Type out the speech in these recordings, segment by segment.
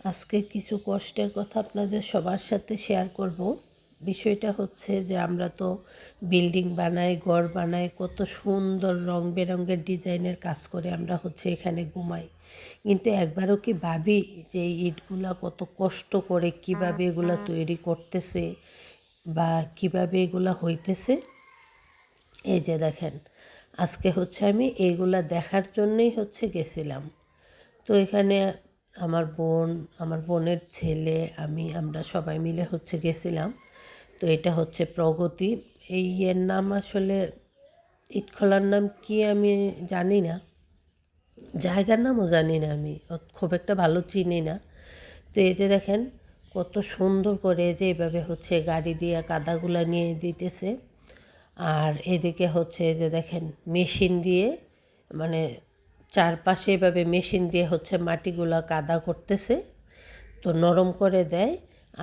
আজকে কিছু কষ্টের কথা আপনাদের সবার সাথে শেয়ার করব। বিষয়টা হচ্ছে যে আমরা তো বিল্ডিং বানাই, ঘর বানাই, কত সুন্দর রং বেরঙের ডিজাইনের কাজ করে আমরা এখানে ঘুমাই। কিন্তু একবারও কি ভাবি যে এই ইটগুলা কত কষ্ট করে কিভাবে এগুলা তৈরি করতেছে বা কিভাবে এগুলা হইতেছে। এই যে দেখেন, আজকে আমি এইগুলা দেখার জন্যই গেছিলাম। তো এখানে আমার বোনের ছেলে, আমরা সবাই মিলে গেছিলাম। তো এটা প্রগতি। এই এর নাম আসলে ইটখলার নাম কি আমি জানি না, জায়গার নামও জানি না, আমি খুব একটা ভালো চিনি না। তো এই যে দেখেন কত সুন্দর করে যে এভাবে গাড়ি দিয়ে কাদাগুলা নিয়ে দিতেছে। আর এদিকে যে দেখেন মেশিন দিয়ে, মানে চারপাশে এভাবে মেশিন দিয়ে মাটিগুলা কাদা করতেছে। তো নরম করে দেয়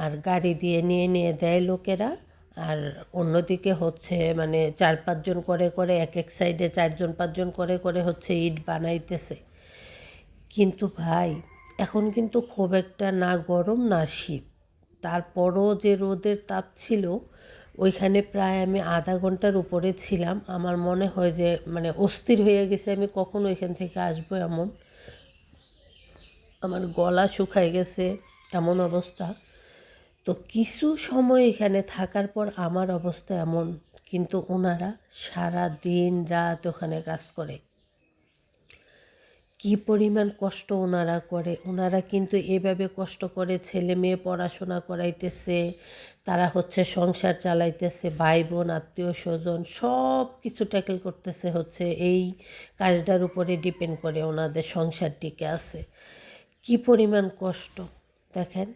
আর গাড়ি দিয়ে নিয়ে নিয়ে দেয় লোকেরা। আর অন্যদিকে মানে 4-5 জন করে করে এক এক সাইডে 4-5 জন করে করে ইট বানাইতেছে। কিন্তু ভাই, এখন কিন্তু খুব একটা না গরম না শীত, তারপরও যে রোদের তাপ ছিল, ওইখানে প্রায় আমি আধা ঘন্টার উপরে ছিলাম। আমার মনে হয় যে মানে অস্থির হয়ে গেছে, আমি কখন ওইখান থেকে আসবো এমন। আমার গলা শুকায় গেছে, এমন অবস্থা। তো কিছু সময় এখানে থাকার পর আমার অবস্থা এমন, কিন্তু ওনারা সারা দিন রাত ওখানে কাজ করে। কি পরিমাণ কষ্ট ওনারা করে, ওনারা কিন্তু এভাবে কষ্ট করে ছেলে মেয়ে পড়াশোনা করাইতেছে, তারা সংসার চালাইতেছে, ভাই বোন আত্মীয় স্বজন সব কিছু ট্যাকেল করতেছে, এই কাজটার উপরে ডিপেন্ড করে ওনাদের সংসার টিকে আছে। কি পরিমাণ কষ্ট দেখেন।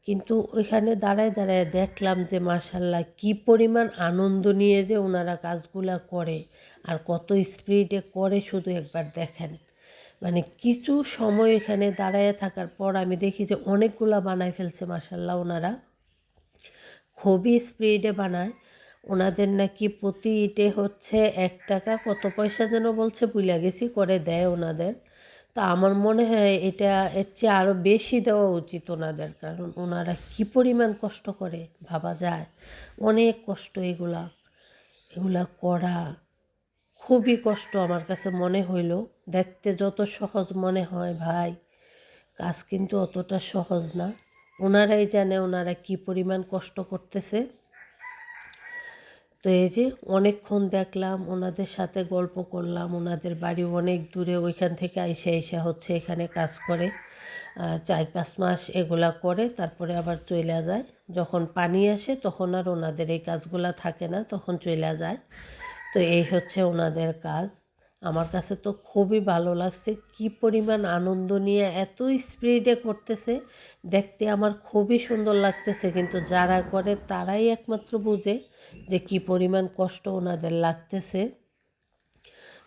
কিন্তু ওইখানে দাঁড়ায় দাঁড়ায় দেখলাম যে মাশাল্লাহ কি পরিমাণ আনন্দ নিয়ে যে ওনারা কাজগুলা করে, আর কত স্পিডে করে শুধু একবার দেখেন। মানে কিছু সময় এখানে দাঁড়ায় থাকার পর আমি দেখি যে অনেকগুলা বানায় ফেলছে মাশাল্লাহ। ওনারা খুবই স্পিডে বানায়। ওনাদের নাকি প্রতি ইটে 1 টাকা কত পয়সা যেন বলছে, ভুলে গেছি, করে দেয় ওনাদের। তো আমার মনে হয় এটা এর চেয়ে আরও বেশি দেওয়া উচিত ওনাদের, কারণ ওনারা কী পরিমাণ কষ্ট করে ভাবা যায়। অনেক কষ্ট এগুলা করা, খুবই কষ্ট আমার কাছে মনে হইল। দেখতে যত সহজ মনে হয় ভাই, কাজ কিন্তু অতটা সহজ না। ওনারাই জানে ওনারা কি পরিমাণ কষ্ট করতেছে। তো এই যে অনেকক্ষণ দেখলাম, ওনাদের সাথে গল্প করলাম। ওনাদের বাড়ি অনেক দূরে, ওইখান থেকে আইসা এখানে কাজ করে 4-5 মাস এগুলা করে, তারপরে আবার চইলা যায়। যখন পানি আসে তখন আর ওনাদের এই কাজগুলা থাকে না, তখন চইলা যায়। তো এই ওনাদের কাজ। আমার কাছে তো খুবই ভালো লাগছে, কি পরিমাণ আনন্দ নিয়ে এত স্পিডে করতেছে, দেখতে আমার খুবই সুন্দর লাগতেছে। কিন্তু যারা করে তারাই একমাত্র বুঝে যে কি পরিমাণ কষ্ট ওনাদের লাগতেছে।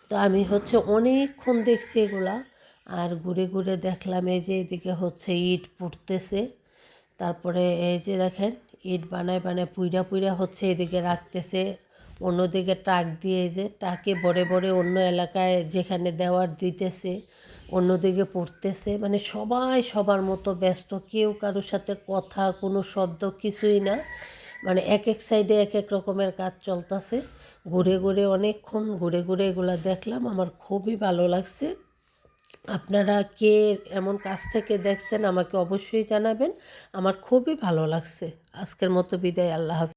তো আমি অনেকক্ষণ দেখছি এগুলা, আর ঘুরে ঘুরে দেখলাম এই যে এদিকে ইট পুড়তেছে। তারপরে এই যে দেখেন ইট বানায় বানায় পুইরা পুইরা এদিকে রাখতেছে। অন্যদিকে ট্রাক দিয়ে, এই যে ট্রাকে ভরে ভরে অন্য এলাকায় যেখানে দেওয়ার দিতেছে, অন্যদিকে পড়তেছে। মানে সবাই সবার মতো ব্যস্ত, কেউ কারোর সাথে কথা, কোনো শব্দ কিছুই না। মানে এক এক সাইডে এক এক রকমের কাজ চলতেছে। ঘুরে ঘুরে অনেকক্ষণ ঘুরে ঘুরে এগুলো দেখলাম, আমার খুবই ভালো লাগছে। আপনারা কে এমন কাছ থেকে দেখছেন আমাকে অবশ্যই জানাবেন। আমার খুবই ভালো লাগছে। আজকের মতো বিদায়, আল্লাহ হাফেজ।